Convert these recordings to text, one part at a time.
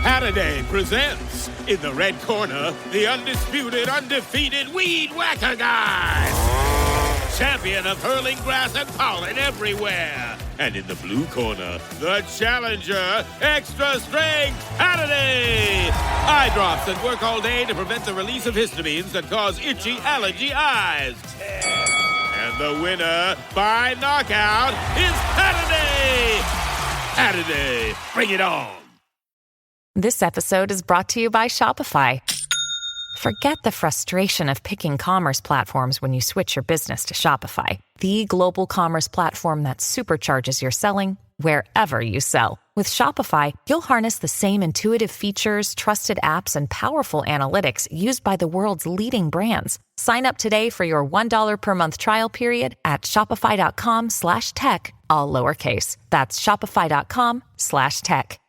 Saturday presents, in the red corner, the undisputed, undefeated Weed Whacker Guy. Champion of hurling grass and pollen everywhere. And in the blue corner, the challenger, extra strength Saturday. Eye drops that work all day to prevent the release of histamines that cause itchy allergy eyes. And the winner by knockout is Saturday. Saturday, bring it on. This episode is brought to you by Shopify. Forget the frustration of picking commerce platforms when you switch your business to Shopify, the global commerce platform that supercharges your selling wherever you sell. With Shopify, you'll harness the same intuitive features, trusted apps, and powerful analytics used by the world's leading brands. Sign up today for your $1 per month trial period at shopify.com/tech, all lowercase. That's shopify.com/tech.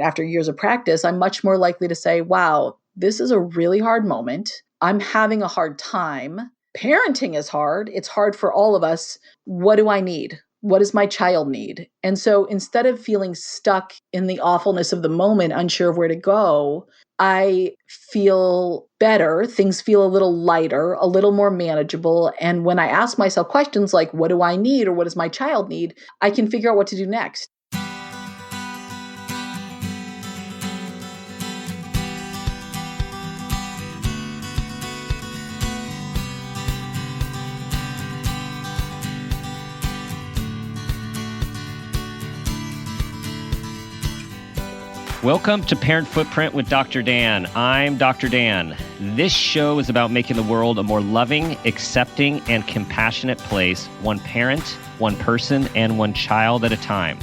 After years of practice, I'm much more likely to say, wow, this is a really hard moment. I'm having a hard time. Parenting is hard. It's hard for all of us. What do I need? What does my child need? And so instead of feeling stuck in the awfulness of the moment, unsure of where to go, I feel better. Things feel a little lighter, a little more manageable. And when I ask myself questions like, what do I need or what does my child need? I can figure out what to do next. Welcome to Parent Footprint with Dr. Dan. I'm Dr. Dan. This show is about making the world a more loving, accepting, and compassionate place, one parent, one person, and one child at a time.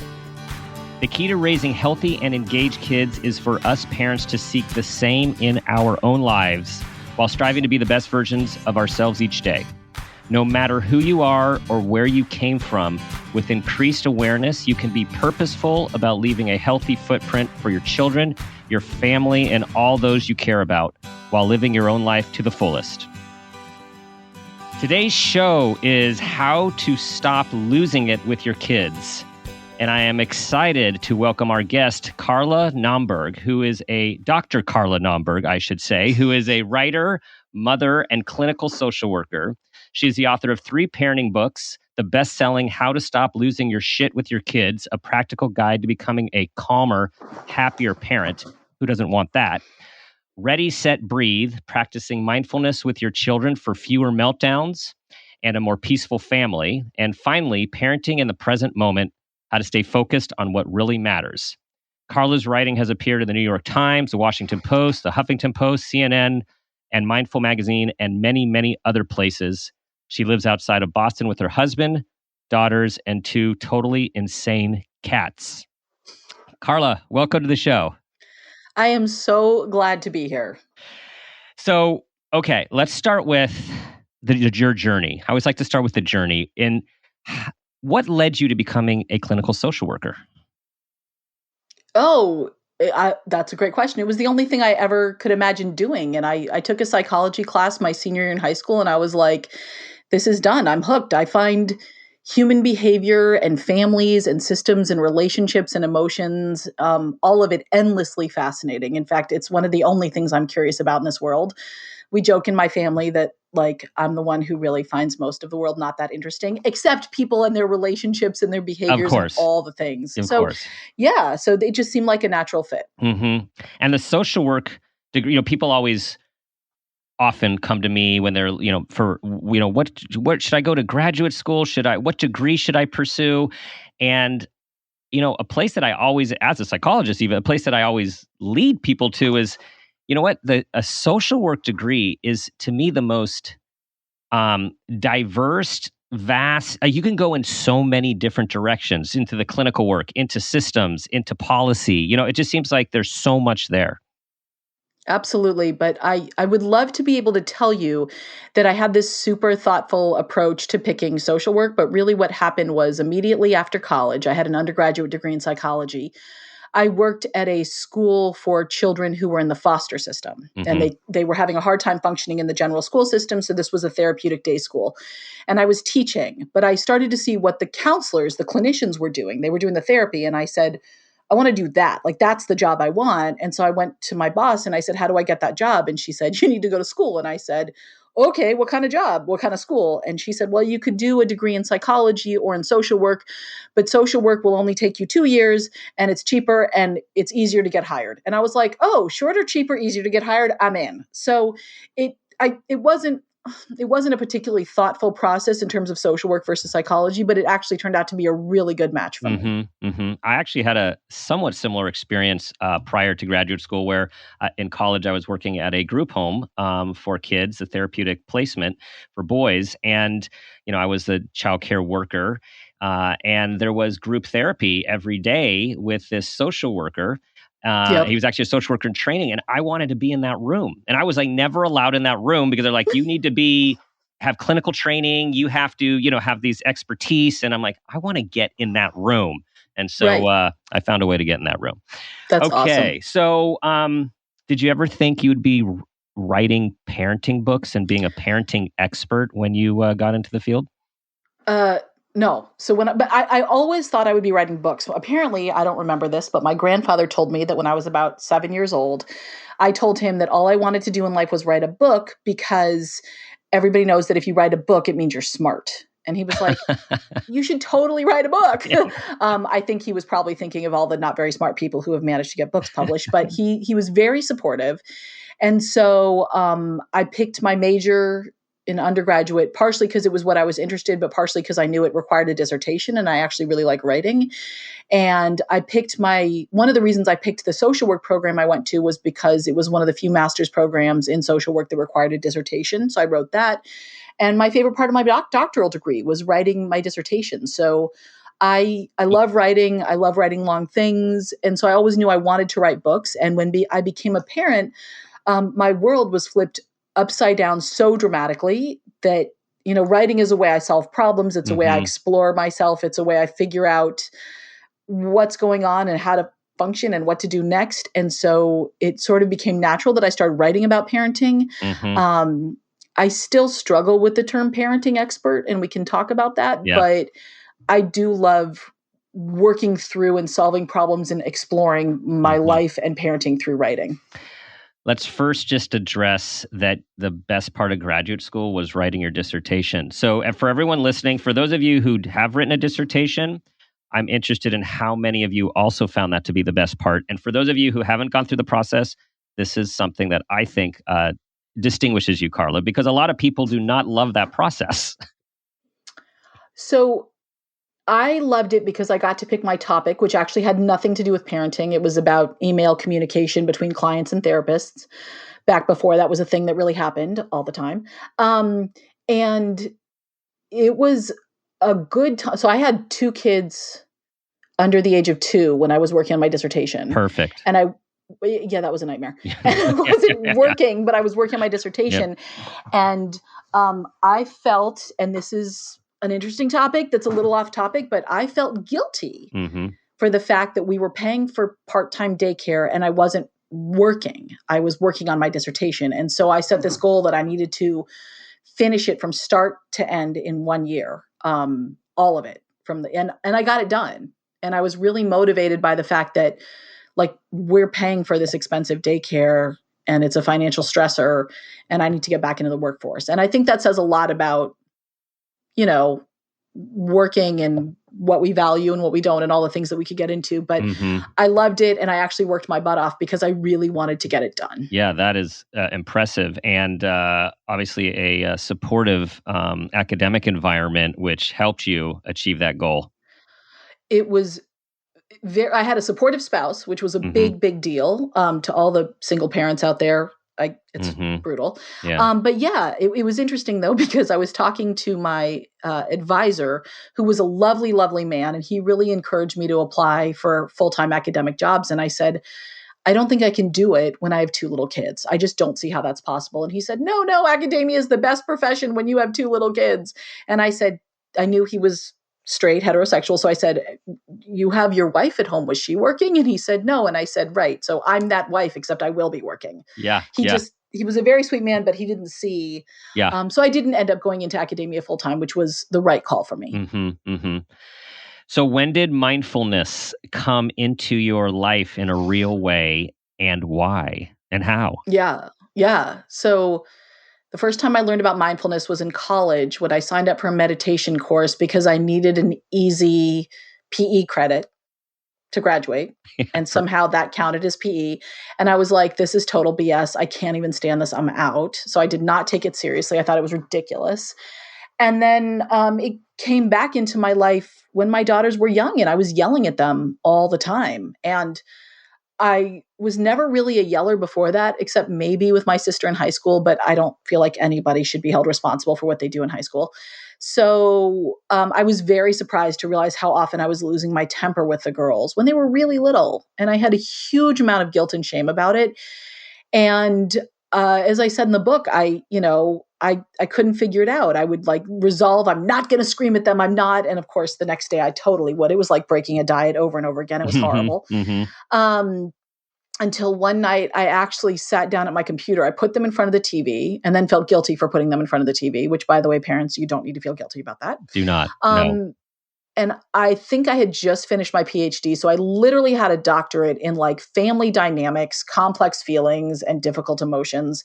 The key to raising healthy and engaged kids is for us parents to seek the same in our own lives while striving to be the best versions of ourselves each day. No matter who you are or where you came from, with increased awareness, you can be purposeful about leaving a healthy footprint for your children, your family, and all those you care about while living your own life to the fullest. Today's show is how to stop losing it with your kids. And I am excited to welcome our guest, Carla Naumburg, Dr. Carla Naumburg, I should say, who is a writer, mother, and clinical social worker. She's the author of 3 parenting books, the best-selling How to Stop Losing Your Shit with Your Kids, a practical guide to becoming a calmer, happier parent. Who doesn't want that? Ready, Set, Breathe, practicing mindfulness with your children for fewer meltdowns and a more peaceful family. And finally, Parenting in the Present Moment, how to stay focused on what really matters. Carla's writing has appeared in the New York Times, the Washington Post, the Huffington Post, CNN, and Mindful Magazine, and many, many other places. She lives outside of Boston with her husband, daughters, and 2 totally insane cats. Carla, welcome to the show. I am so glad to be here. So, okay, let's start with your journey. I always like to start with the journey. And what led you to becoming a clinical social worker? That's a great question. It was the only thing I ever could imagine doing. And I took a psychology class my senior year in high school, and I was like, this is done. I'm hooked. I find human behavior and families and systems and relationships and emotions, all of it endlessly fascinating. In fact, it's one of the only things I'm curious about in this world. We joke in my family that I'm the one who really finds most of the world not that interesting, except people and their relationships and their behaviors and all the things. Of course. Yeah, so they just seem like a natural fit. Mm-hmm. And the social work degree, people often come to me when they're, what should I go to graduate school? What degree should I pursue? And, a place that I always, as a psychologist, even a place that I always lead people to is, a social work degree is, to me, the most diverse, vast. You can go in so many different directions, into the clinical work, into systems, into policy. It just seems like there's so much there. Absolutely. But I would love to be able to tell you that I had this super thoughtful approach to picking social work. But really what happened was immediately after college, I had an undergraduate degree in psychology. I worked at a school for children who were in the foster system, and they were having a hard time functioning in the general school system. So this was a therapeutic day school, and I was teaching, but I started to see what the counselors, the clinicians were doing. They were doing the therapy. And I said, I want to do that. Like, that's the job I want. And so I went to my boss and I said, how do I get that job? And she said, you need to go to school. And I said, okay, what kind of job? What kind of school? And she said, well, you could do a degree in psychology or in social work, but social work will only take you 2 years and it's cheaper and it's easier to get hired. And I was like, oh, shorter, cheaper, easier to get hired. I'm in. So it wasn't a particularly thoughtful process in terms of social work versus psychology, but it actually turned out to be a really good match for me. I actually had a somewhat similar experience prior to graduate school where in college I was working at a group home for kids, a therapeutic placement for boys. And, I was the child care worker and there was group therapy every day with this social worker. He was actually a social worker in training, and I wanted to be in that room. And I was like never allowed in that room because they're like, you need to have clinical training. You have to, have these expertise. And I'm like, I want to get in that room. And so I found a way to get in that room. That's okay. awesome. So did you ever think you'd be writing parenting books and being a parenting expert when you got into the field? No. So but I always thought I would be writing books. Apparently, I don't remember this, but my grandfather told me that when I was about 7 years old, I told him that all I wanted to do in life was write a book because everybody knows that if you write a book, it means you're smart. And he was like, you should totally write a book. Yeah. I think he was probably thinking of all the not very smart people who have managed to get books published, but he was very supportive. And so I picked my major in undergraduate, partially because it was what I was interested in, but partially because I knew it required a dissertation and I actually really like writing. And I picked one of the reasons I picked the social work program I went to was because it was one of the few master's programs in social work that required a dissertation. So I wrote that. And my favorite part of my doctoral degree was writing my dissertation. So I love writing. I love writing long things. And so I always knew I wanted to write books. And when I became a parent, my world was flipped upside down so dramatically that, writing is a way I solve problems. It's a way I explore myself. It's a way I figure out what's going on and how to function and what to do next. And so it sort of became natural that I started writing about parenting. I still struggle with the term parenting expert, and we can talk about that, but I do love working through and solving problems and exploring my life and parenting through writing. Let's first just address that the best part of graduate school was writing your dissertation. So for everyone listening, for those of you who have written a dissertation, I'm interested in how many of you also found that to be the best part. And for those of you who haven't gone through the process, this is something that I think distinguishes you, Carla, because a lot of people do not love that process. So I loved it because I got to pick my topic, which actually had nothing to do with parenting. It was about email communication between clients and therapists back before that was a thing that really happened all the time. And it was a good time. So I had 2 kids under the age of 2 when I was working on my dissertation. Perfect. And that was a nightmare. I wasn't working, but I was working on my dissertation. And I felt, and this is an interesting topic that's a little off topic, but I felt guilty for the fact that we were paying for part-time daycare and I wasn't working. I was working on my dissertation. And so I set this goal that I needed to finish it from start to end in 1 year, all of it and I got it done. And I was really motivated by the fact that we're paying for this expensive daycare and it's a financial stressor and I need to get back into the workforce. And I think that says a lot about working and what we value and what we don't and all the things that we could get into. But I loved it. And I actually worked my butt off because I really wanted to get it done. Yeah, that is impressive. And obviously a supportive academic environment, which helped you achieve that goal. It was I had a supportive spouse, which was a big, big deal to all the single parents out there. It's brutal. Yeah. But yeah, it was interesting though, because I was talking to my advisor who was a lovely, lovely man. And he really encouraged me to apply for full-time academic jobs. And I said, I don't think I can do it when I have 2 little kids. I just don't see how that's possible. And he said, no, academia is the best profession when you have 2 little kids. And I said, I knew he was straight, heterosexual. So I said, you have your wife at home. Was she working? And he said, no. And I said, right. So I'm that wife, except I will be working. Yeah. He was a very sweet man, but he didn't see. Yeah. So I didn't end up going into academia full time, which was the right call for me. So when did mindfulness come into your life in a real way, and why and how? Yeah. Yeah. So the first time I learned about mindfulness was in college when I signed up for a meditation course because I needed an easy PE credit to graduate. And somehow that counted as PE. And I was like, this is total BS. I can't even stand this. I'm out. So I did not take it seriously. I thought it was ridiculous. And then it came back into my life when my daughters were young and I was yelling at them all the time. And I was never really a yeller before that, except maybe with my sister in high school, but I don't feel like anybody should be held responsible for what they do in high school. So I was very surprised to realize how often I was losing my temper with the girls when they were really little. And I had a huge amount of guilt and shame about it. And as I said in the book, I couldn't figure it out. I would like resolve, I'm not going to scream at them. I'm not. And of course, the next day I totally would. It was like breaking a diet over and over again. It was horrible. Until one night I actually sat down at my computer. I put them in front of the TV and then felt guilty for putting them in front of the TV, which by the way, parents, you don't need to feel guilty about that. Do not. No. And I think I had just finished my PhD. So I literally had a doctorate in like family dynamics, complex feelings, and difficult emotions.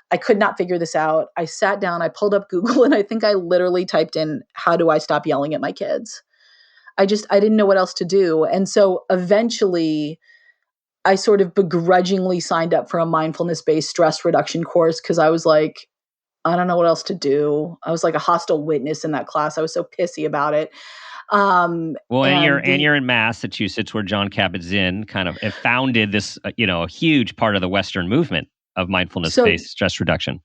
I could not figure this out. I sat down, I pulled up Google, and I think I literally typed in, how do I stop yelling at my kids? I didn't know what else to do. And so eventually I sort of begrudgingly signed up for a mindfulness-based stress reduction course because I was like, I don't know what else to do. I was like a hostile witness in that class. I was so pissy about it. And you're in Massachusetts, where John Kabat-Zinn kind of founded this, a huge part of the Western movement of mindfulness-based stress reduction.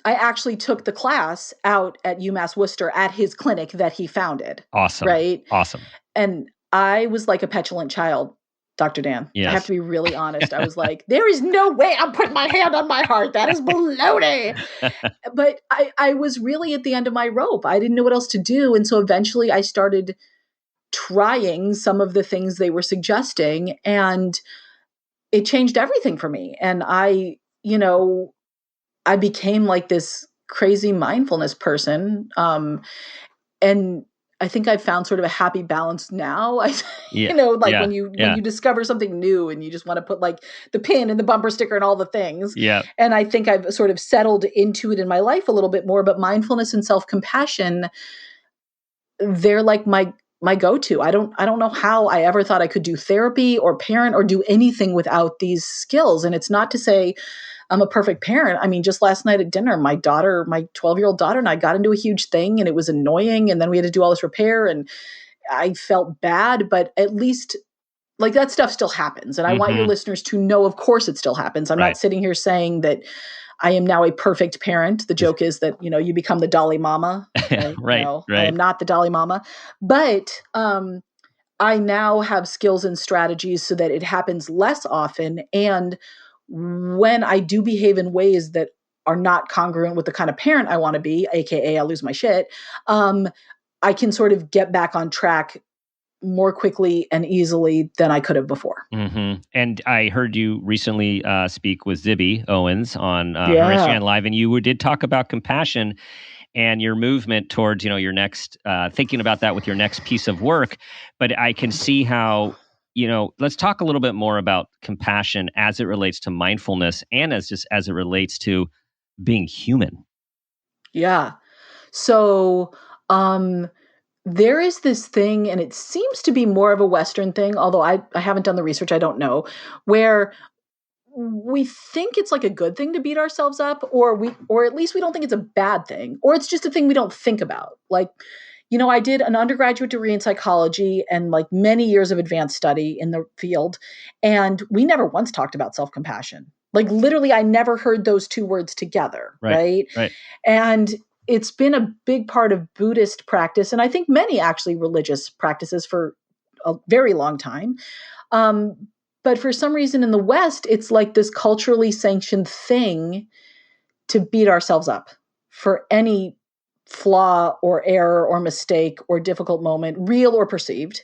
I actually took the class out at UMass Worcester at his clinic that he founded. Awesome. Right? Awesome. And I was like a petulant child, Dr. Dan. Yes. I have to be really honest. I was like, there is no way I'm putting my hand on my heart. That is baloney. But I was really at the end of my rope. I didn't know what else to do. And so eventually I started trying some of the things they were suggesting, and it changed everything for me. And I became like this crazy mindfulness person. And I think I've found sort of a happy balance now. When you discover something new and you just want to put like the pin and the bumper sticker and all the things. Yeah. And I think I've sort of settled into it in my life a little bit more, but mindfulness and self-compassion, they're like my go-to. I don't know how I ever thought I could do therapy or parent or do anything without these skills. And it's not to say I'm a perfect parent. I mean, just last night at dinner, my 12-year-old daughter and I got into a huge thing and it was annoying. And then we had to do all this repair and I felt bad, but at least like that stuff still happens. And I want your listeners to know, of course it still happens. I'm not sitting here saying that I am now a perfect parent. The joke is that, you become the Dolly Mama. Right? I am not the Dolly Mama. But I now have skills and strategies so that it happens less often. And when I do behave in ways that are not congruent with the kind of parent I want to be, AKA I lose my shit, I can sort of get back on track more quickly and easily than I could have before. Mm-hmm. And I heard you recently speak with Zibby Owens on her Instagram Live, and you did talk about compassion and your movement towards, your next, thinking about that with your next piece of work. But I can see how, let's talk a little bit more about compassion as it relates to mindfulness and as it relates to being human. Yeah. So, there is this thing, and it seems to be more of a Western thing, although I haven't done the research, I don't know, where we think it's like a good thing to beat ourselves up, or at least we don't think it's a bad thing, or it's just a thing we don't think about. Like, I did an undergraduate degree in psychology and like many years of advanced study in the field, and we never once talked about self-compassion. Like literally, I never heard those two words together, right? And it's been a big part of Buddhist practice, and I think many actually religious practices for a very long time. But for some reason in the West, it's like this culturally sanctioned thing to beat ourselves up for any flaw or error or mistake or difficult moment, real or perceived.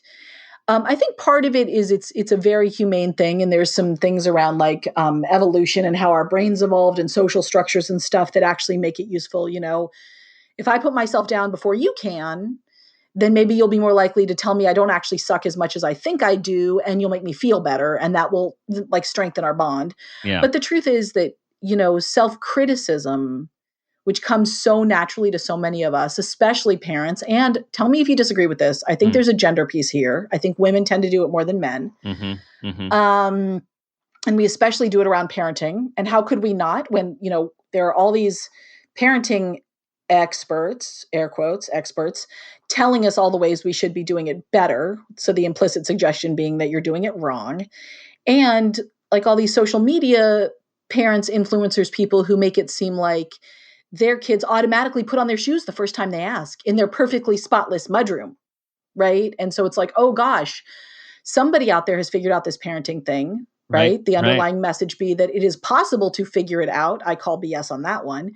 I think part of it is it's a very humane thing, and there's some things around like evolution and how our brains evolved and social structures and stuff that actually make it useful. If I put myself down before you can, then maybe you'll be more likely to tell me I don't actually suck as much as I think I do, and you'll make me feel better, and that will like strengthen our bond. Yeah. But the truth is that, self-criticism, which comes so naturally to so many of us, especially parents, and tell me if you disagree with this. I think there's a gender piece here. I think women tend to do it more than men. And we especially do it around parenting. And how could we not when, there are all these parenting experts, air quotes, experts, telling us all the ways we should be doing it better. So the implicit suggestion being that you're doing it wrong. And like all these social media parents, influencers, people who make it seem like their kids automatically put on their shoes the first time they ask in their perfectly spotless mudroom, right? And so it's like, oh gosh, somebody out there has figured out this parenting thing, right? The underlying message be that it is possible to figure it out. I call BS on that one.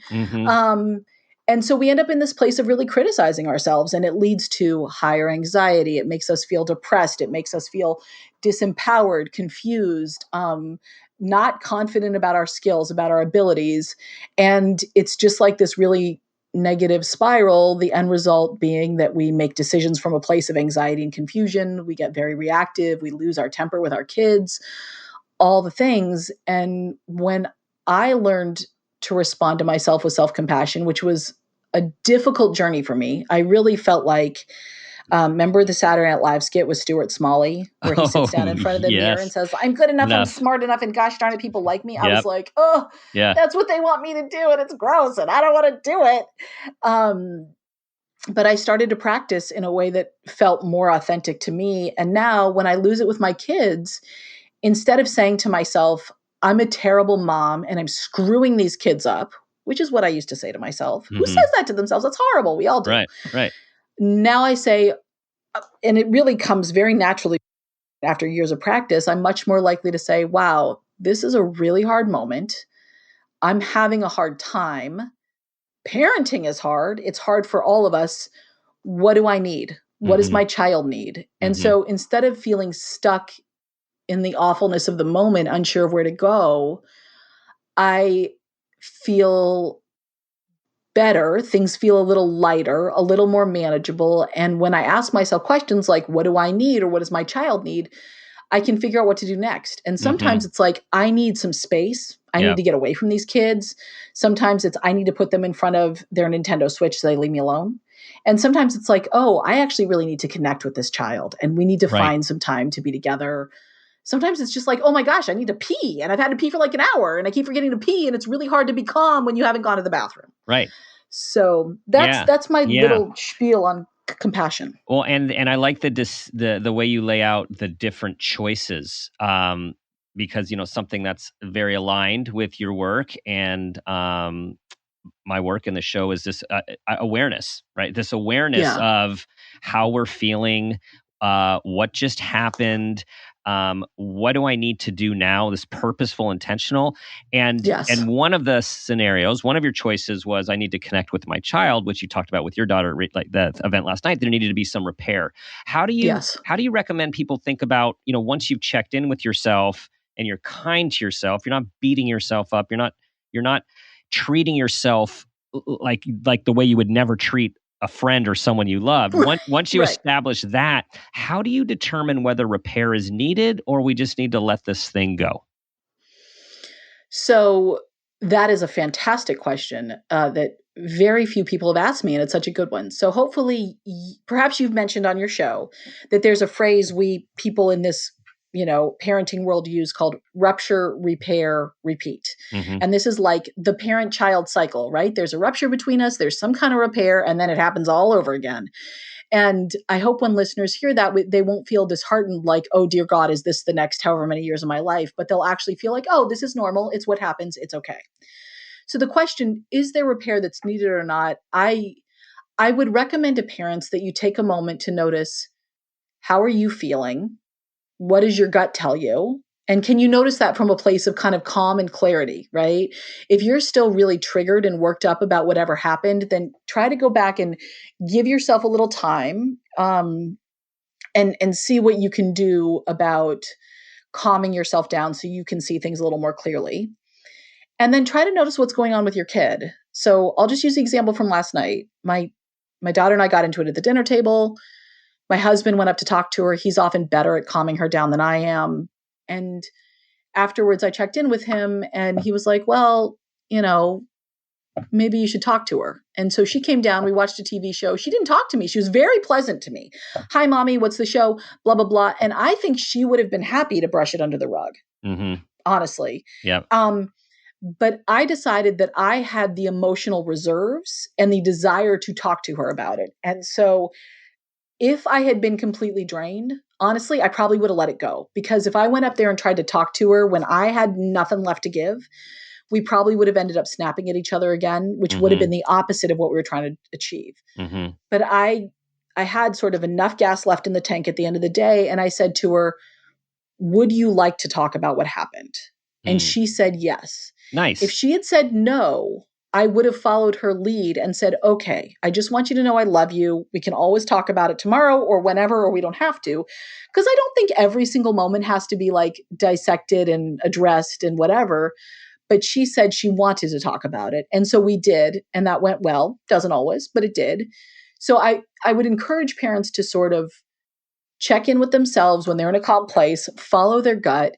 And so we end up in this place of really criticizing ourselves, and it leads to higher anxiety. It makes us feel depressed. It makes us feel disempowered, confused, not confident about our skills, about our abilities. And it's just like this really negative spiral, the end result being that we make decisions from a place of anxiety and confusion. We get very reactive. We lose our temper with our kids, all the things. And when I learned to respond to myself with self-compassion, which was a difficult journey for me, I really felt like, remember the Saturday Night Live skit with Stuart Smalley, where he sits down in front of the mirror and says, I'm good enough, I'm smart enough, and gosh darn it, people like me. I was like, that's what they want me to do, and it's gross, and I don't want to do it. But I started to practice in a way that felt more authentic to me. And now when I lose it with my kids, instead of saying to myself, I'm a terrible mom and I'm screwing these kids up, which is what I used to say to myself. Who says that to themselves? That's horrible. We all do. Right. Now I say, and it really comes very naturally after years of practice, I'm much more likely to say, wow, this is a really hard moment. I'm having a hard time. Parenting is hard. It's hard for all of us. What do I need? What does my child need? And so instead of feeling stuck in the awfulness of the moment, unsure of where to go, I feel better. Things feel a little lighter, a little more manageable. And when I ask myself questions like, what do I need? Or what does my child need? I can figure out what to do next. And sometimes it's like, I need some space. I need to get away from these kids. Sometimes it's, I need to put them in front of their Nintendo Switch so they leave me alone. And sometimes it's like, oh, I actually really need to connect with this child and we need to find some time to be together. Sometimes it's just like, oh my gosh, I need to pee. And I've had to pee for like an hour and I keep forgetting to pee. And it's really hard to be calm when you haven't gone to the bathroom. Right. So that's my little spiel on compassion. Well, and I like the way you lay out the different choices, because, something that's very aligned with your work and my work in the show is this awareness, right? This awareness of how we're feeling, what just happened, what do I need to do now? This purposeful, intentional. And one of the scenarios, one of your choices was I need to connect with my child, which you talked about with your daughter, like the event last night. There needed to be some repair. How do you recommend people think about, once you've checked in with yourself and you're kind to yourself, you're not beating yourself up, you're not treating yourself like the way you would never treat a friend or someone you loved. Once you establish that, how do you determine whether repair is needed or we just need to let this thing go? So that is a fantastic question that very few people have asked me, and it's such a good one. So hopefully, perhaps you've mentioned on your show that there's a phrase people in this parenting world use called rupture, repair, repeat. And this is like the parent-child cycle, right? There's a rupture between us, there's some kind of repair, and then it happens all over again. And I hope when listeners hear that, they won't feel disheartened like, oh, dear God, is this the next however many years of my life? But they'll actually feel like, oh, this is normal. It's what happens. It's okay. So the question, is there repair that's needed or not? I would recommend to parents that you take a moment to notice, how are you feeling? What does your gut tell you? And can you notice that from a place of kind of calm and clarity, right? If you're still really triggered and worked up about whatever happened, then try to go back and give yourself a little time and see what you can do about calming yourself down so you can see things a little more clearly. And then try to notice what's going on with your kid. So I'll just use the example from last night. My my daughter and I got into it at the dinner table. My husband went up to talk to her. He's often better at calming her down than I am. And afterwards, I checked in with him and he was like, well, maybe you should talk to her. And so she came down. We watched a TV show. She didn't talk to me. She was very pleasant to me. Hi, mommy. What's the show? Blah, blah, blah. And I think she would have been happy to brush it under the rug, honestly. Yeah. But I decided that I had the emotional reserves and the desire to talk to her about it. And so if I had been completely drained, honestly, I probably would have let it go. Because if I went up there and tried to talk to her when I had nothing left to give, we probably would have ended up snapping at each other again, which would have been the opposite of what we were trying to achieve. But I had sort of enough gas left in the tank at the end of the day. And I said to her, would you like to talk about what happened? And she said yes. Nice. If she had said no, I would have followed her lead and said, okay, I just want you to know I love you. We can always talk about it tomorrow or whenever, or we don't have to. Because I don't think every single moment has to be like dissected and addressed and whatever. But she said she wanted to talk about it. And so we did. And that went well. Doesn't always, but it did. So I would encourage parents to sort of check in with themselves when they're in a calm place, follow their gut,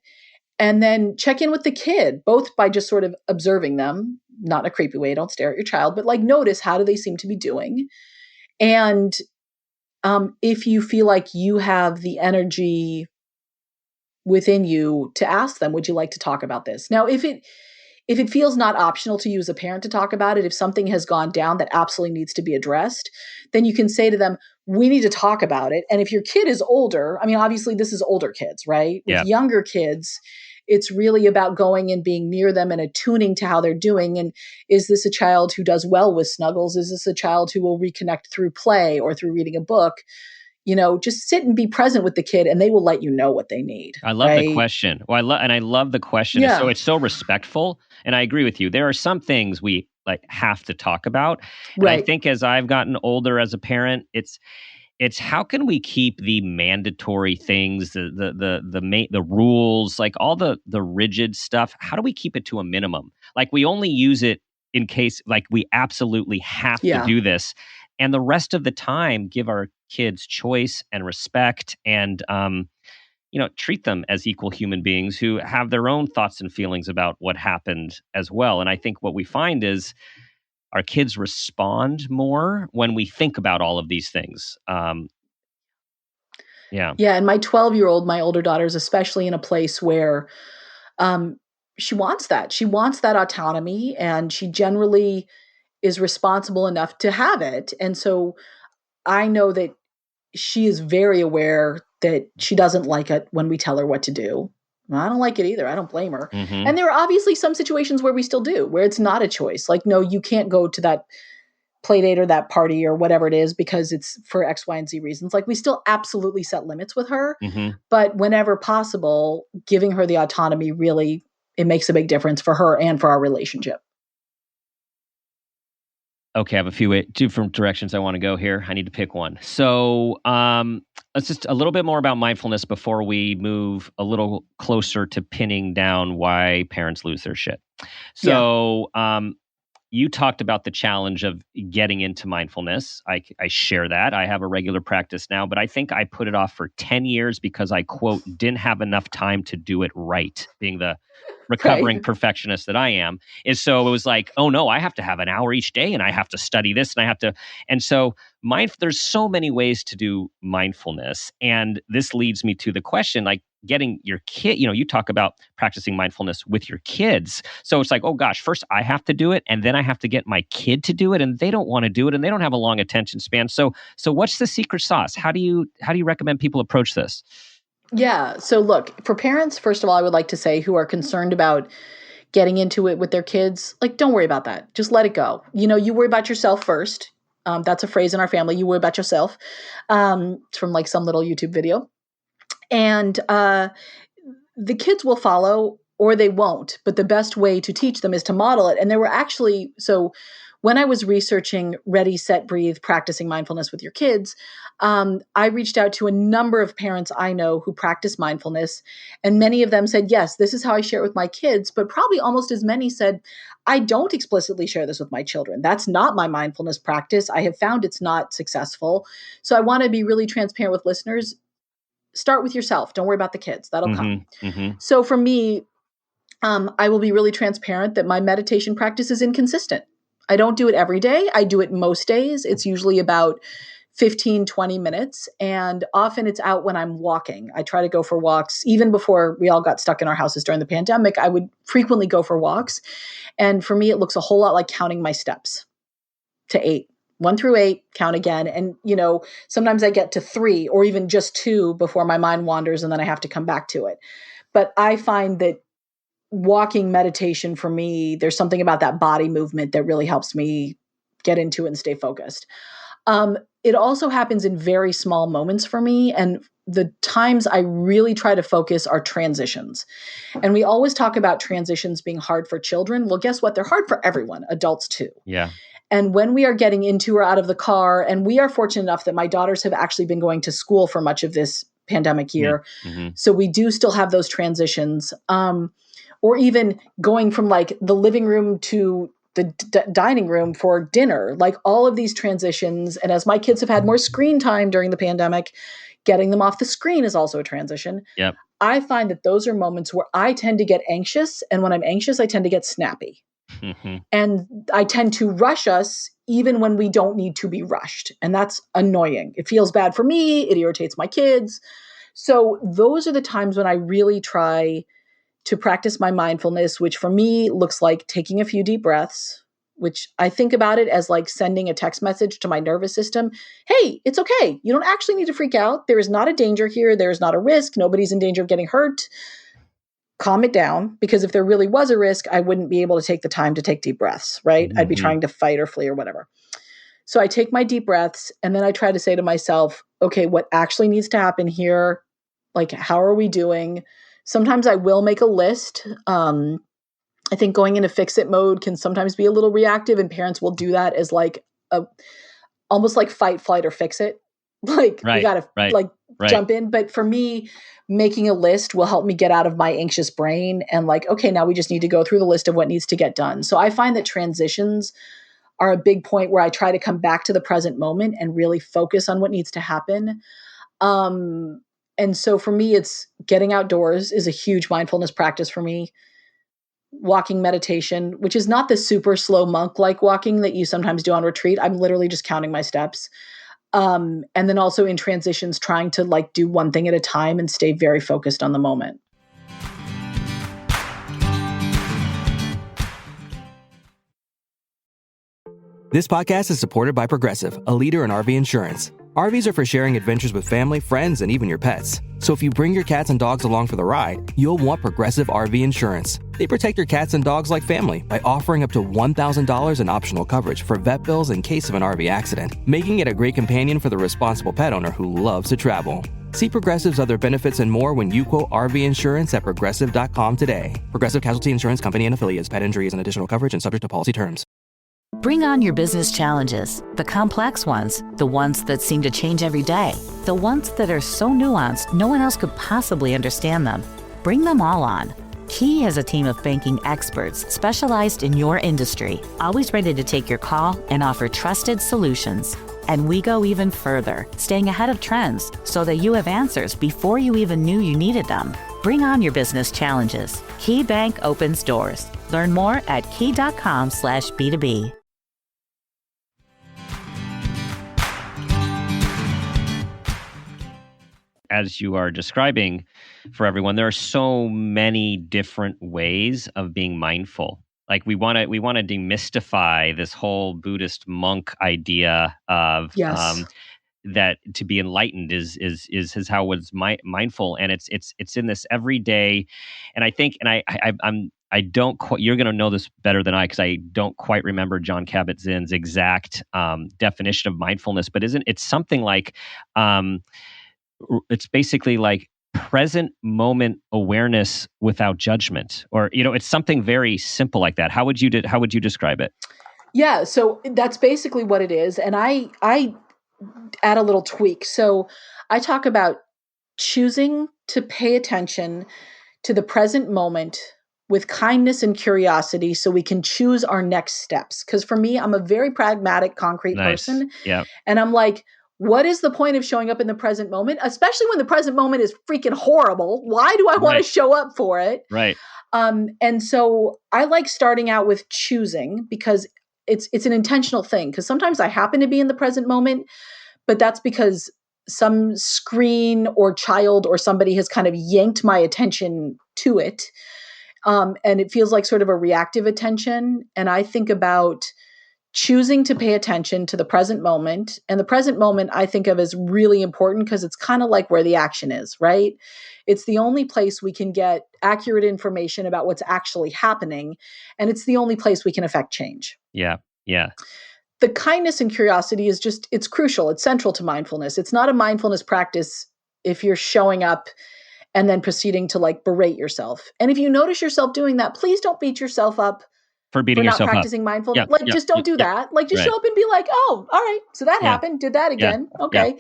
and then check in with the kid, both by just sort of observing them, not in a creepy way, don't stare at your child, but like notice how do they seem to be doing. And if you feel like you have the energy within you to ask them, would you like to talk about this? Now, if it feels not optional to you as a parent to talk about it, if something has gone down that absolutely needs to be addressed, then you can say to them, we need to talk about it. And if your kid is older, I mean, obviously this is older kids, right? With younger kids, it's really about going and being near them and attuning to how they're doing. And is this a child who does well with snuggles? Is this a child who will reconnect through play or through reading a book? Just sit and be present with the kid and they will let you know what they need. I love the question. Well, I love the question. Yeah. So it's so respectful. And I agree with you. There are some things we have to talk about. And Right. I think as I've gotten older as a parent, it's how can we keep the mandatory things, the rules, like all the rigid stuff, how do we keep it to a minimum? Like we only use it in case like we absolutely have to do this. And the rest of the time, give our kids choice and respect and, treat them as equal human beings who have their own thoughts and feelings about what happened as well. And I think what we find is our kids respond more when we think about all of these things. Yeah. And my 12-year-old, my older daughter, is especially in a place where she wants that. She wants that autonomy, and she generally is responsible enough to have it. And so I know that she is very aware that she doesn't like it when we tell her what to do. I don't like it either. I don't blame her. And there are obviously some situations where we still do, where it's not a choice. Like, no, you can't go to that play date or that party or whatever it is because it's for X, Y, and Z reasons. Like we still absolutely set limits with her. But whenever possible, giving her the autonomy really, it makes a big difference for her and for our relationship. Okay, I have two different directions I want to go here. I need to pick one. So let's just a little bit more about mindfulness before we move a little closer to pinning down why parents lose their shit. So you talked about the challenge of getting into mindfulness. I share that. I have a regular practice now, but I think I put it off for 10 years because I, quote, didn't have enough time to do it right, being the recovering perfectionist that I am. Is so it was like, oh no, I have to have an hour each day and I have to study this and I have to. And so there's so many ways to do mindfulness. And this leads me to the question, like getting your kid, you talk about practicing mindfulness with your kids. So it's like, oh gosh, first I have to do it and then I have to get my kid to do it and they don't want to do it and they don't have a long attention span. So what's the secret sauce? How do you recommend people approach this? Yeah. So look, for parents, first of all, I would like to say who are concerned about getting into it with their kids, like, don't worry about that. Just let it go. You worry about yourself first. That's a phrase in our family. You worry about yourself. It's from like some little YouTube video. And the kids will follow or they won't. But the best way to teach them is to model it. And there were actually, so when I was researching Ready, Set, Breathe, practicing mindfulness with your kids, I reached out to a number of parents I know who practice mindfulness. And many of them said, yes, this is how I share it with my kids. But probably almost as many said, I don't explicitly share this with my children. That's not my mindfulness practice. I have found it's not successful. So I want to be really transparent with listeners. Start with yourself. Don't worry about the kids. That'll come. So for me, I will be really transparent that my meditation practice is inconsistent. I don't do it every day. I do it most days. It's usually about 15, 20 minutes. And often it's out when I'm walking. I try to go for walks. Even before we all got stuck in our houses during the pandemic, I would frequently go for walks. And for me, it looks a whole lot like counting my steps to 8. 1 through 8, count again. And, sometimes I get to 3 or even just 2 before my mind wanders and then I have to come back to it. But I find that walking meditation for me, there's something about that body movement that really helps me get into it and stay focused. It also happens in very small moments for me. And the times I really try to focus are transitions. And we always talk about transitions being hard for children. Well, guess what? They're hard for everyone, adults too. Yeah. And when we are getting into or out of the car, and we are fortunate enough that my daughters have actually been going to school for much of this pandemic year. So we do still have those transitions. Or even going from like the living room to the dining room for dinner, like all of these transitions. And as my kids have had more screen time during the pandemic, getting them off the screen is also a transition. Yep. I find that those are moments where I tend to get anxious. And when I'm anxious, I tend to get snappy. And I tend to rush us even when we don't need to be rushed. And that's annoying. It feels bad for me. It irritates my kids. So those are the times when I really try to practice my mindfulness, which for me looks like taking a few deep breaths, which I think about it as like sending a text message to my nervous system. Hey, it's okay. You don't actually need to freak out. There is not a danger here. There is not a risk. Nobody's in danger of getting hurt. Calm it down, because if there really was a risk, I wouldn't be able to take the time to take deep breaths, right? I'd be trying to fight or flee or whatever. So I take my deep breaths and then I try to say to myself, okay, what actually needs to happen here? Like, how are we doing? Sometimes I will make a list. I think going into fix-it mode can sometimes be a little reactive, and parents will do that as like almost like fight, flight, or fix it. Like you got to jump in. But for me, making a list will help me get out of my anxious brain and like, okay, now we just need to go through the list of what needs to get done. So I find that transitions are a big point where I try to come back to the present moment and really focus on what needs to happen. And so for me, it's getting outdoors is a huge mindfulness practice for me. Walking meditation, which is not the super slow monk-like walking that you sometimes do on retreat. I'm literally just counting my steps. And then also in transitions, trying to like do one thing at a time and stay very focused on the moment. This podcast is supported by Progressive, a leader in RV insurance. RVs are for sharing adventures with family, friends, and even your pets. So if you bring your cats and dogs along for the ride, you'll want Progressive RV insurance. They protect your cats and dogs like family by offering up to $1,000 in optional coverage for vet bills in case of an RV accident, making it a great companion for the responsible pet owner who loves to travel. See Progressive's other benefits and more when you quote RV insurance at Progressive.com today. Progressive Casualty Insurance Company and Affiliates. Pet injury is an additional coverage and subject to policy terms. Bring on your business challenges, the complex ones, the ones that seem to change every day, the ones that are so nuanced no one else could possibly understand them. Bring them all on. Key has a team of banking experts specialized in your industry, always ready to take your call and offer trusted solutions. And we go even further, staying ahead of trends so that you have answers before you even knew you needed them. Bring on your business challenges. Key Bank opens doors. Learn more at key.com/B2B. As you are describing for everyone, there are so many different ways of being mindful. Like we want to demystify this whole Buddhist monk idea of that to be enlightened is how one's mindful, and it's in this everyday. And I think, and I don't quite, you're going to know this better than I, because I don't quite remember John Kabat-Zinn's exact definition of mindfulness, but it's something like it's basically like present moment awareness without judgment, or it's something very simple like that. How would you describe it? Yeah, so that's basically what it is. And I add a little tweak. So I talk about choosing to pay attention to the present moment with kindness and curiosity so we can choose our next steps. Because for me, I'm a very pragmatic, concrete Nice. person. Yeah. And I'm like, what is the point of showing up in the present moment, especially when the present moment is freaking horrible? Why do I want to Right. show up for it? Right. And so I like starting out with choosing because it's an intentional thing. Because sometimes I happen to be in the present moment, but that's because some screen or child or somebody has kind of yanked my attention to it. And it feels like sort of a reactive attention. And I think about choosing to pay attention to the present moment. And the present moment I think of as really important because it's kind of like where the action is, right? It's the only place we can get accurate information about what's actually happening. And it's the only place we can affect change. Yeah. Yeah. The kindness and curiosity is just, it's crucial. It's central to mindfulness. It's not a mindfulness practice if you're showing up and then proceeding to like berate yourself. And if you notice yourself doing that, please don't beat yourself up For beating for not yourself up. practicing mindfulness. Yep. Like, Yep. just don't Yep. do Yep. that. Like, just Right. show up and be like, oh, all right. So that Yeah. happened. Did that Yeah. again. Yeah. Okay.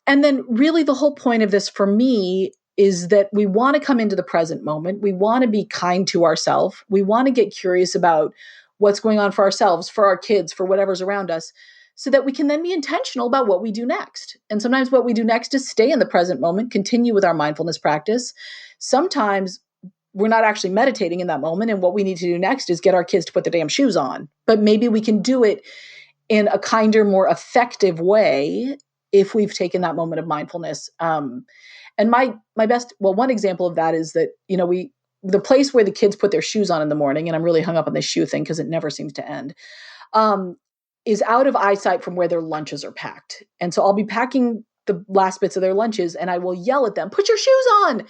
And then really the whole point of this for me is that we want to come into the present moment. We want to be kind to ourselves. We want to get curious about what's going on for ourselves, for our kids, for whatever's around us, so that we can then be intentional about what we do next. And sometimes what we do next is stay in the present moment, continue with our mindfulness practice. Sometimes we're not actually meditating in that moment. And what we need to do next is get our kids to put the damn shoes on. But maybe we can do it in a kinder, more effective way if we've taken that moment of mindfulness. And my best, well, one example of that is that, you know, the place where the kids put their shoes on in the morning, and I'm really hung up on this shoe thing because it never seems to end, is out of eyesight from where their lunches are packed. And so I'll be packing the last bits of their lunches and I will yell at them, put your shoes on.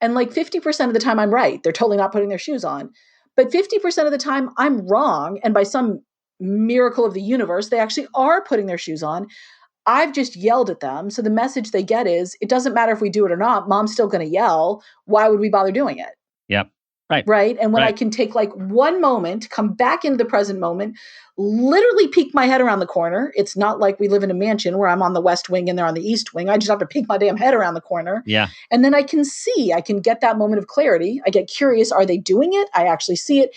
And like 50% of the time I'm right. They're totally not putting their shoes on. But 50% of the time I'm wrong. And by some miracle of the universe, they actually are putting their shoes on. I've just yelled at them. So the message they get is, it doesn't matter if we do it or not. Mom's still going to yell. Why would we bother doing it? Yep. Right. Right. And when I Right. can take like one moment, come back into the present moment, literally peek my head around the corner. It's not like we live in a mansion where I'm on the west wing and they're on the east wing. I just have to peek my damn head around the corner. Yeah. And then I can get that moment of clarity. I get curious. Are they doing it? I actually see it.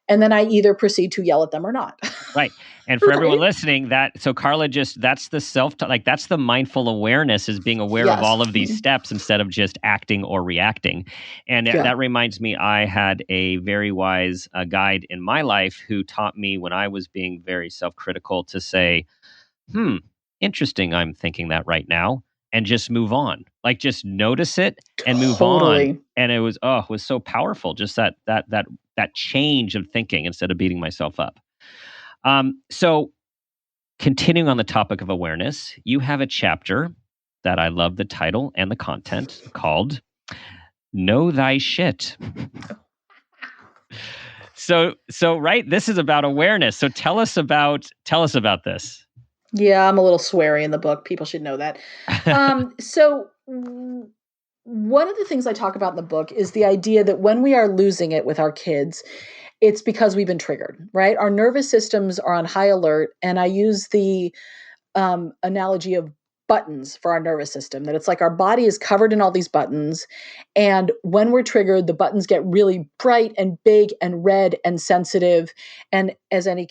And then I either proceed to yell at them or not. Right. And for Right. everyone listening, so Carla that's the that's the mindful awareness, is being aware of Yes. all of these steps instead of just acting or reacting. And Yeah. that reminds me, I had a very wise guide in my life who taught me when I was being very self-critical to say, interesting, I'm thinking that right now, and just move on. Like, just notice it and move Totally. on. And it was so powerful, just that change of thinking instead of beating myself up. So continuing on the topic of awareness, you have a chapter that I love the title and the content, called Know Thy Shit. So right, this is about awareness. So tell us about this. Yeah, I'm a little sweary in the book. People should know that. So one of the things I talk about in the book is the idea that when we are losing it with our kids, it's because we've been triggered, right? Our nervous systems are on high alert. And I use the analogy of buttons for our nervous system, that it's like our body is covered in all these buttons. And when we're triggered, the buttons get really bright and big and red and sensitive. And as any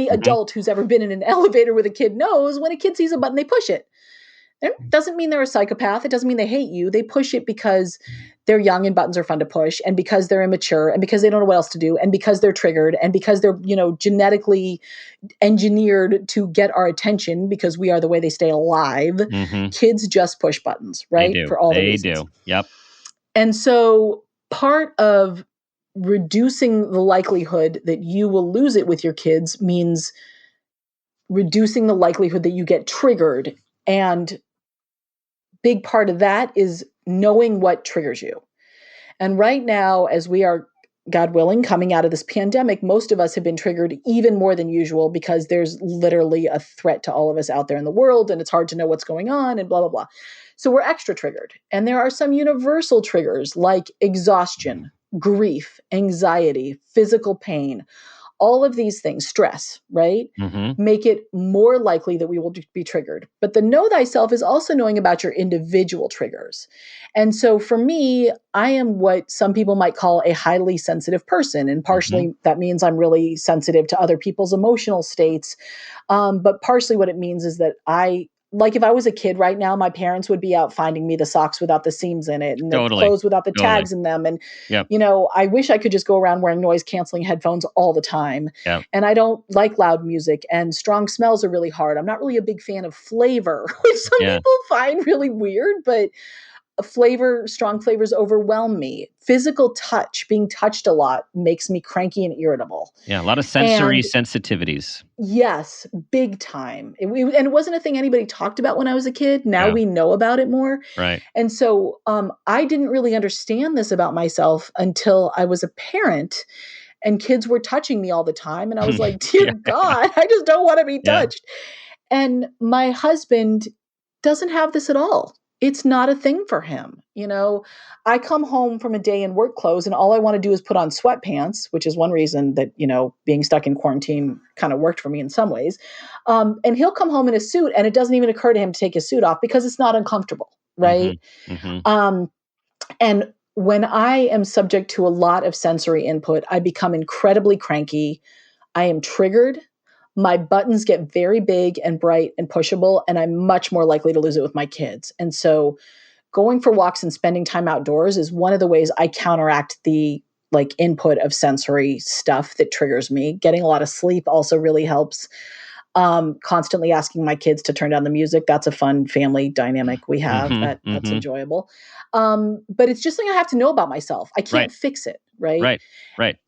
adult who's ever been in an elevator with a kid knows, when a kid sees a button, they push it. It doesn't mean they're a psychopath. It doesn't mean they hate you. They push it because they're young and buttons are fun to push, and because they're immature, and because they don't know what else to do, and because they're triggered, and because they're, genetically engineered to get our attention because we are the way they stay alive. Mm-hmm. Kids just push buttons, right? They do. For all the They reasons. do. Yep. And so part of reducing the likelihood that you will lose it with your kids means reducing the likelihood that you get triggered. And big part of that is knowing what triggers you. And right now, as we are, God willing, coming out of this pandemic, most of us have been triggered even more than usual because there's literally a threat to all of us out there in the world, and it's hard to know what's going on and blah, blah, blah. So we're extra triggered. And there are some universal triggers like exhaustion, grief, anxiety, physical pain. All of these things, stress, right? Make it more likely that we will be triggered. But the know thyself is also knowing about your individual triggers. And so for me, I am what some people might call a highly sensitive person. And partially that means I'm really sensitive to other people's emotional states. But partially what it means is that like if I was a kid right now, my parents would be out finding me the socks without the seams in it and the clothes without the tags in them. And, I wish I could just go around wearing noise canceling headphones all the time. And I don't like loud music, and strong smells are really hard. I'm not really a big fan of flavor, which some people find really weird, but strong flavors overwhelm me. Physical touch, being touched a lot, makes me cranky and irritable. Yeah, a lot of sensory sensitivities. Yes, big time. And it wasn't a thing anybody talked about when I was a kid. Now we know about it more. Right. And so I didn't really understand this about myself until I was a parent and kids were touching me all the time. And I was like, dear God, I just don't want to be touched. And my husband doesn't have this at all. It's not a thing for him. I come home from a day in work clothes and all I want to do is put on sweatpants, which is one reason that, being stuck in quarantine kind of worked for me in some ways. And he'll come home in a suit and it doesn't even occur to him to take his suit off because it's not uncomfortable. Right. And when I am subject to a lot of sensory input, I become incredibly cranky. I am triggered. My buttons get very big and bright and pushable, and I'm much more likely to lose it with my kids. And so going for walks and spending time outdoors is one of the ways I counteract the input of sensory stuff that triggers me. Getting a lot of sleep also really helps. Constantly asking my kids to turn down the music. That's a fun family dynamic we have that's enjoyable. But it's just something I have to know about myself. I can't fix it. Right.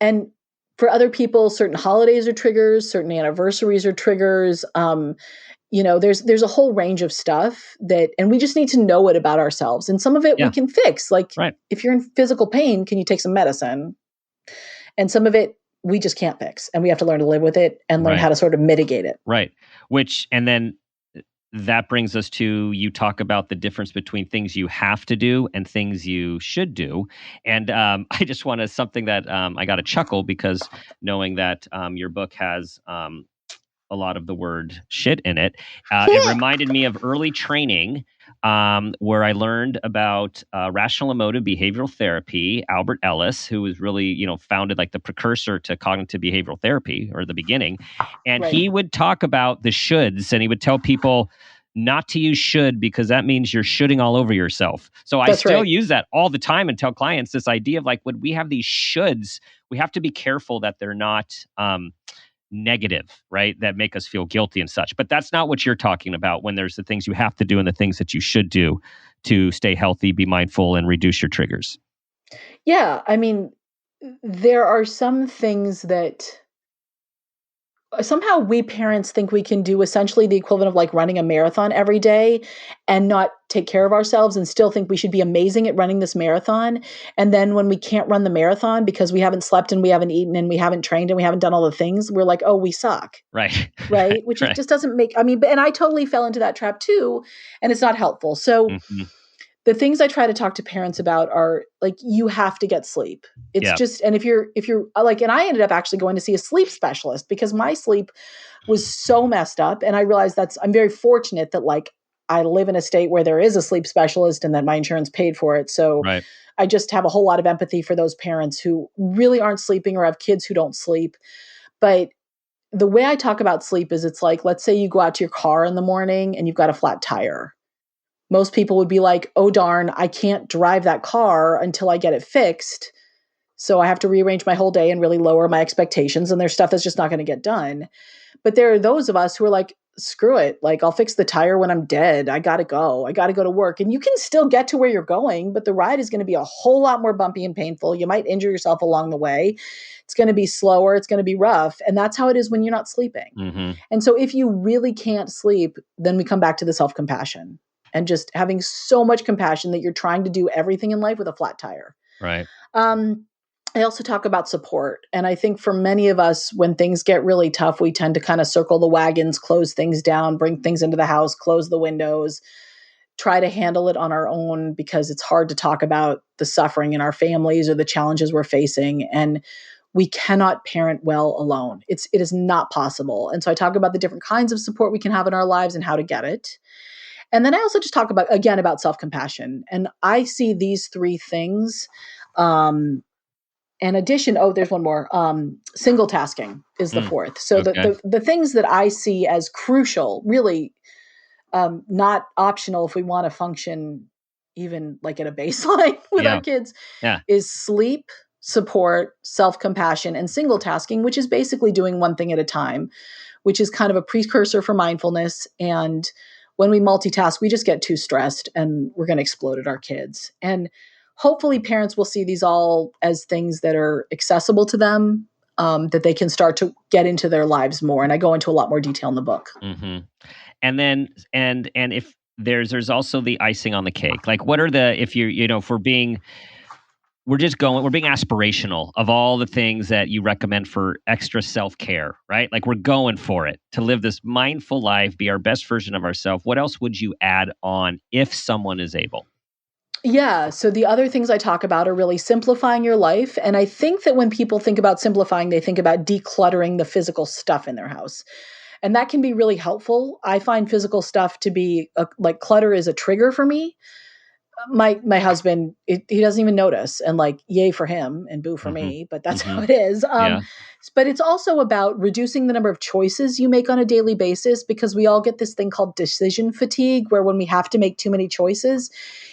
And for other people, certain holidays are triggers, certain anniversaries are triggers. There's a whole range of stuff and we just need to know it about ourselves. And some of it we can fix. If you're in physical pain, can you take some medicine? And some of it we just can't fix. And we have to learn to live with it and learn how to sort of mitigate it. Right. And then that brings us to, you talk about the difference between things you have to do and things you should do. And I just want to, something that I got a chuckle because knowing that your book has a lot of the word shit in it, it reminded me of early training where I learned about rational emotive behavioral therapy. Albert Ellis, who was really, founded like the precursor to cognitive behavioral therapy, or the beginning. And he would talk about the shoulds, and he would tell people not to use should because that means you're shoulding all over yourself. So I still use that all the time and tell clients this idea of when we have these shoulds, we have to be careful that they're not negative, right? That make us feel guilty and such. But that's not what you're talking about when there's the things you have to do and the things that you should do to stay healthy, be mindful, and reduce your triggers. Yeah. I mean, there are some things that somehow we parents think we can do essentially the equivalent of running a marathon every day and not take care of ourselves and still think we should be amazing at running this marathon. And then when we can't run the marathon because we haven't slept and we haven't eaten and we haven't trained and we haven't done all the things, we're like, oh, we suck. Right. Which it just doesn't make, and I totally fell into that trap too. And it's not helpful. So the things I try to talk to parents about are you have to get sleep. It's just, and if you're and I ended up actually going to see a sleep specialist because my sleep was so messed up. And I realized I'm very fortunate that I live in a state where there is a sleep specialist and that my insurance paid for it. So I just have a whole lot of empathy for those parents who really aren't sleeping or have kids who don't sleep. But the way I talk about sleep is it's let's say you go out to your car in the morning and you've got a flat tire. Most people would be like, oh, darn, I can't drive that car until I get it fixed. So I have to rearrange my whole day and really lower my expectations. And there's stuff that's just not going to get done. But there are those of us who are like, screw it. I'll fix the tire when I'm dead. I got to go. I got to go to work. And you can still get to where you're going, but the ride is going to be a whole lot more bumpy and painful. You might injure yourself along the way. It's going to be slower. It's going to be rough. And that's how it is when you're not sleeping. And so if you really can't sleep, then we come back to the self-compassion. And just having so much compassion that you're trying to do everything in life with a flat tire. Right. I also talk about support. And I think for many of us, when things get really tough, we tend to kind of circle the wagons, close things down, bring things into the house, close the windows, try to handle it on our own because it's hard to talk about the suffering in our families or the challenges we're facing. And we cannot parent well alone. It is not possible. And so I talk about the different kinds of support we can have in our lives and how to get it. And then I also just talk about self-compassion. And I see these three things. In addition, there's one more. Single tasking is the fourth. So Okay. the things that I see as crucial, really not optional if we want to function even like at a baseline with our kids, is sleep, support, self-compassion, and single tasking, which is basically doing one thing at a time, which is kind of a precursor for mindfulness. And when we multitask, we just get too stressed and we're going to explode at our kids. And hopefully parents will see these all as things that are accessible to them, that they can start to get into their lives more. And I go into a lot more detail in the book. Mm-hmm. And then, and if there's also the icing on the cake, like what are the, if if we're being aspirational of all the things that you recommend for extra self-care, right? Like we're going for it to live this mindful life, be our best version of ourselves. What else would you add on if someone is able? Yeah. So the other things I talk about are really simplifying your life. And I think that when people think about simplifying, they think about decluttering the physical stuff in their house. And that can be really helpful. I find physical stuff to be like clutter is a trigger for me. My husband, he doesn't even notice, and like, yay for him and boo for me, but that's how it is. But it's also about reducing the number of choices you make on a daily basis, because we all get this thing called decision fatigue, where when we have to make too many choices,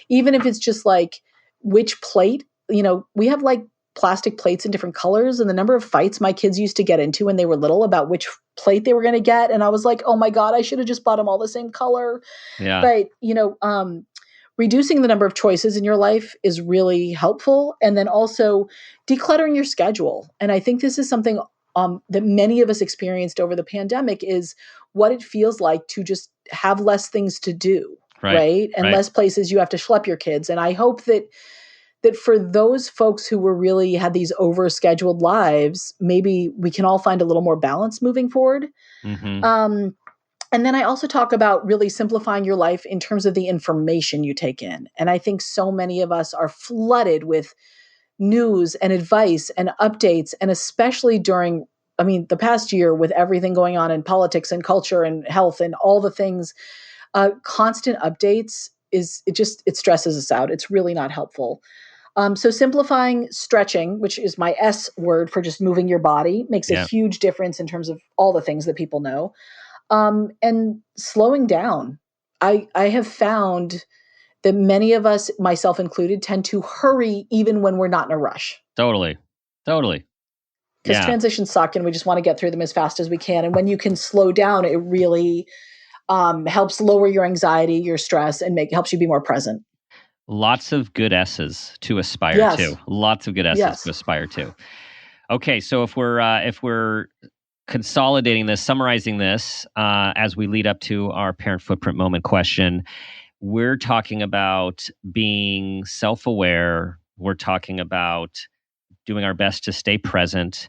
even if it's just like which plate, we have like plastic plates in different colors, and the number of fights my kids used to get into when they were little about which plate they were going to get. And I was like, oh my God, I should have just bought them all the same color. Yeah. But, reducing the number of choices in your life is really helpful. And then also decluttering your schedule. And I think this is something that many of us experienced over the pandemic, is what it feels like to just have less things to do, right? And less places you have to schlep your kids. And I hope that for those folks who had these overscheduled lives, maybe we can all find a little more balance moving forward. Mm-hmm. And then I also talk about really simplifying your life in terms of the information you take in. And I think so many of us are flooded with news and advice and updates, and especially during, the past year with everything going on in politics and culture and health and all the things, constant updates it stresses us out. It's really not helpful. So simplifying, stretching, which is my S word for just moving your body, makes a huge difference in terms of all the things that people know. And slowing down. I have found that many of us, myself included, tend to hurry even when we're not in a rush. Totally. Because transitions suck and we just want to get through them as fast as we can. And when you can slow down, it really helps lower your anxiety, your stress, and helps you be more present. Lots of good S's to aspire to. Lots of good S's to aspire to. Okay, so if we're consolidating this, summarizing this, as we lead up to our parent footprint moment question, we're talking about being self-aware. We're talking about doing our best to stay present.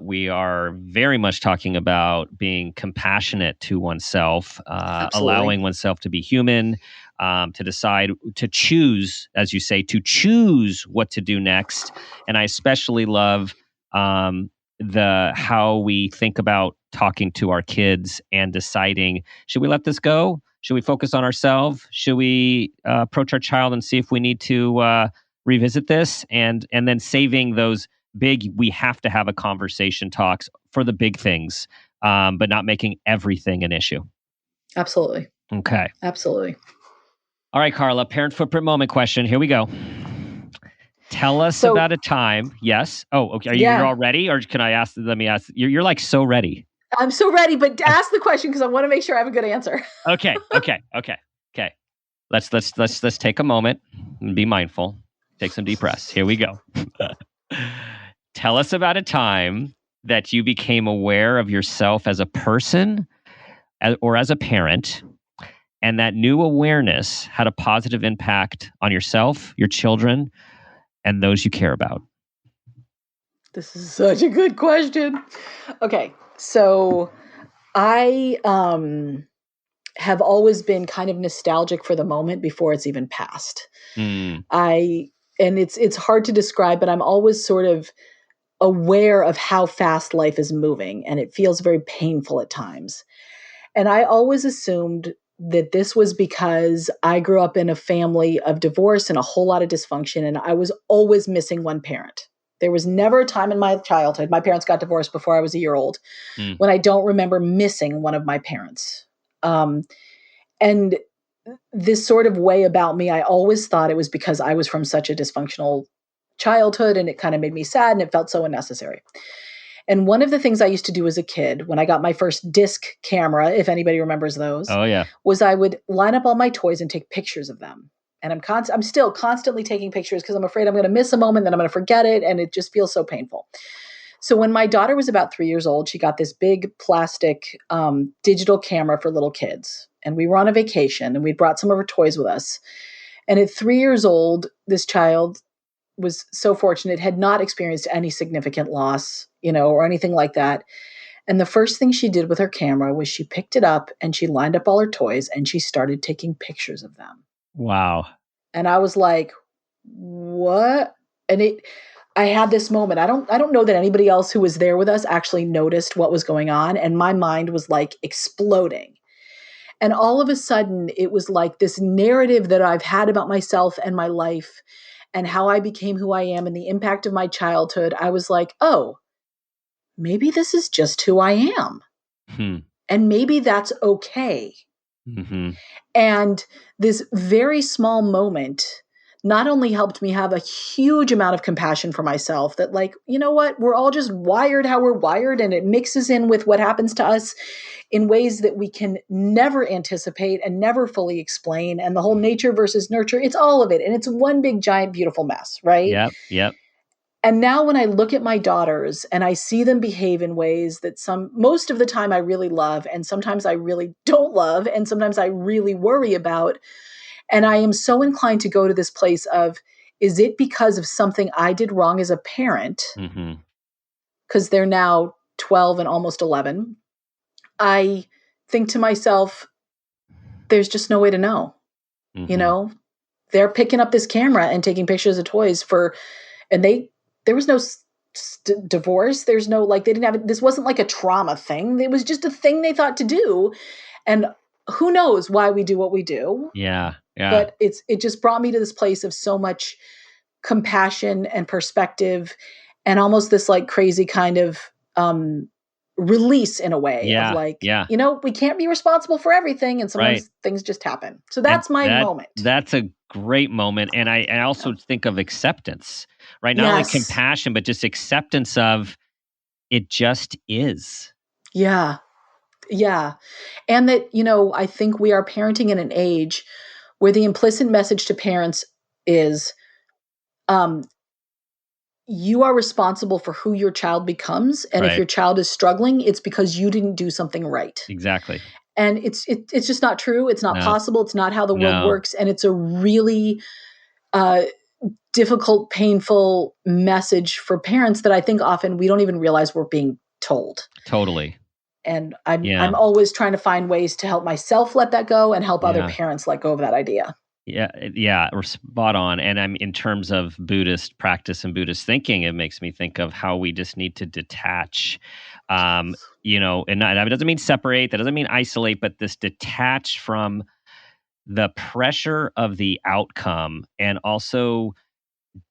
We are very much talking about being compassionate to oneself, allowing oneself to be human, to decide, to choose, as you say, to choose what to do next. And I especially love how we think about talking to our kids and deciding, should we let this go? Should we focus on ourselves? Should we approach our child and see if we need to revisit this? And then saving those big, we have to have a conversation talks for the big things, but not making everything an issue. Absolutely. Okay. Absolutely. All right, Carla, parent footprint moment question. Here we go. Tell us about a time. Yes. Oh, okay. You're all ready? Or can I ask? Let me ask. You're like so ready. I'm so ready, but ask the question because I want to make sure I have a good answer. Okay. Let's take a moment and be mindful. Take some deep breaths. Here we go. Tell us about a time that you became aware of yourself as a person or as a parent, and that new awareness had a positive impact on yourself, your children, and those you care about. This is such a good question. Okay, so I have always been kind of nostalgic for the moment before it's even passed. And it's hard to describe, but I'm always sort of aware of how fast life is moving, and it feels very painful at times. And I always assumed that this was because I grew up in a family of divorce and a whole lot of dysfunction, and I was always missing one parent. There was never a time in my childhood, my parents got divorced before I was a year old, when I don't remember missing one of my parents. And this sort of way about me, I always thought it was because I was from such a dysfunctional childhood, and it kind of made me sad, and it felt so unnecessary. And one of the things I used to do as a kid, when I got my first disc camera, if anybody remembers those, was I would line up all my toys and take pictures of them. And I'm still constantly taking pictures because I'm afraid I'm going to miss a moment, then I'm going to forget it, and it just feels so painful. So when my daughter was about 3 years old, she got this big plastic digital camera for little kids. And we were on a vacation, and we brought some of her toys with us. And at 3 years old, this child was so fortunate, had not experienced any significant loss, or anything like that. And the first thing she did with her camera was she picked it up and she lined up all her toys and she started taking pictures of them. Wow. And I was like, what? And I had this moment. I don't know that anybody else who was there with us actually noticed what was going on. And my mind was like exploding. And all of a sudden, it was like this narrative that I've had about myself and my life and how I became who I am and the impact of my childhood. I was like, oh, maybe this is just who I am. And maybe that's okay. Mm-hmm. And this very small moment not only helped me have a huge amount of compassion for myself, that like, you know what, we're all just wired how we're wired, and it mixes in with what happens to us in ways that we can never anticipate and never fully explain. And the whole nature versus nurture, it's all of it. And it's one big, giant, beautiful mess, right? Yep. And now when I look at my daughters and I see them behave in ways that most of the time I really love, and sometimes I really don't love, and sometimes I really worry about, and I am so inclined to go to this place of, is it because of something I did wrong as a parent? Because they're now 12 and almost 11. I think to myself, there's just no way to know. They're picking up this camera and taking pictures of toys there was no divorce. There's no, like, they didn't have, this wasn't like a trauma thing. It was just a thing they thought to do. And who knows why we do what we do. Yeah. But it just brought me to this place of so much compassion and perspective, and almost this like crazy kind of release in a way of like, we can't be responsible for everything, and sometimes things just happen. So that's my moment. That's a great moment. And I also think of acceptance, right? Not only compassion, but just acceptance of it just is. Yeah. And that, I think we are parenting in an age where the implicit message to parents is, you are responsible for who your child becomes. And if your child is struggling, it's because you didn't do something right. Exactly. And it's just not true. It's not possible. It's not how the world works. And it's a really difficult, painful message for parents that I think often we don't even realize we're being told. Totally. And I'm always trying to find ways to help myself let that go and help other parents let go of that idea. Yeah, we're spot on. And I'm in terms of Buddhist practice and Buddhist thinking, it makes me think of how we just need to detach, and that doesn't mean separate, that doesn't mean isolate, but this detach from the pressure of the outcome, and also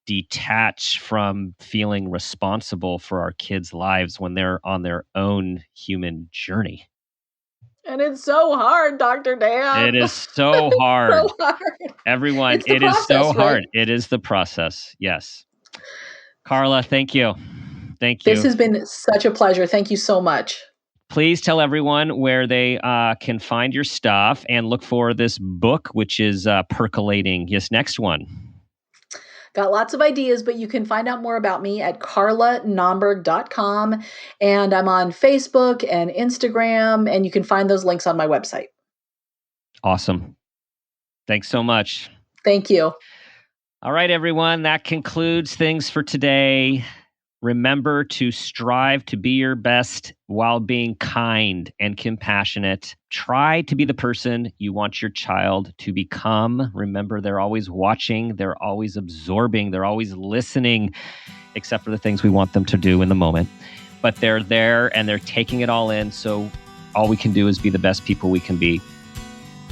detach from feeling responsible for our kids' lives when they're on their own human journey. And it's so hard, Dr. Dan. It is so hard. So hard. Everyone, it is so hard. It is the process. Yes. Carla, thank you. Thank you. This has been such a pleasure. Thank you so much. Please tell everyone where they can find your stuff, and look for this book, which is percolating. Yes, next one. Got lots of ideas, but you can find out more about me at carlanaumburg.com. And I'm on Facebook and Instagram, and you can find those links on my website. Awesome. Thanks so much. Thank you. All right, everyone. That concludes things for today. Remember to strive to be your best while being kind and compassionate. Try to be the person you want your child to become. Remember, they're always watching, they're always absorbing, they're always listening, except for the things we want them to do in the moment. But they're there and they're taking it all in. So all we can do is be the best people we can be.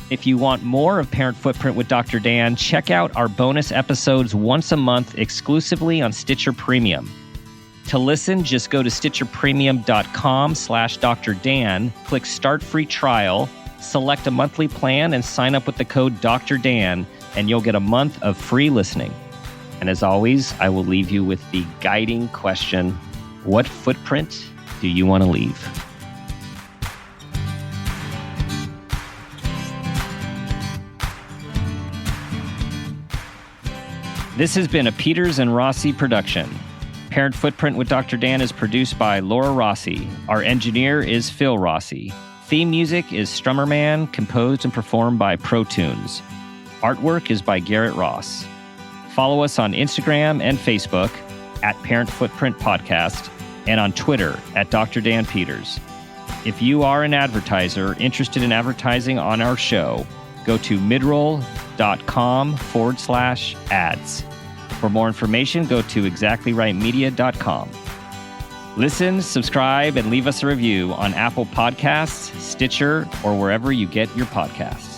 If you want more of Parent Footprint with Dr. Dan, check out our bonus episodes once a month exclusively on Stitcher Premium. To listen, just go to stitcherpremium.com/Dr. Dan, click Start Free Trial, select a monthly plan, and sign up with the code Dr. Dan, and you'll get a month of free listening. And as always, I will leave you with the guiding question: what footprint do you want to leave? This has been a Peters and Rossi production. Parent Footprint with Dr. Dan is produced by Laura Rossi. Our engineer is Phil Rossi. Theme music is Strummerman, composed and performed by Pro Tunes. Artwork is by Garrett Ross. Follow us on Instagram and Facebook at Parent Footprint Podcast and on Twitter at Dr. Dan Peters. If you are an advertiser interested in advertising on our show, go to midroll.com/ads. For more information, go to exactlyrightmedia.com. Listen, subscribe, and leave us a review on Apple Podcasts, Stitcher, or wherever you get your podcasts.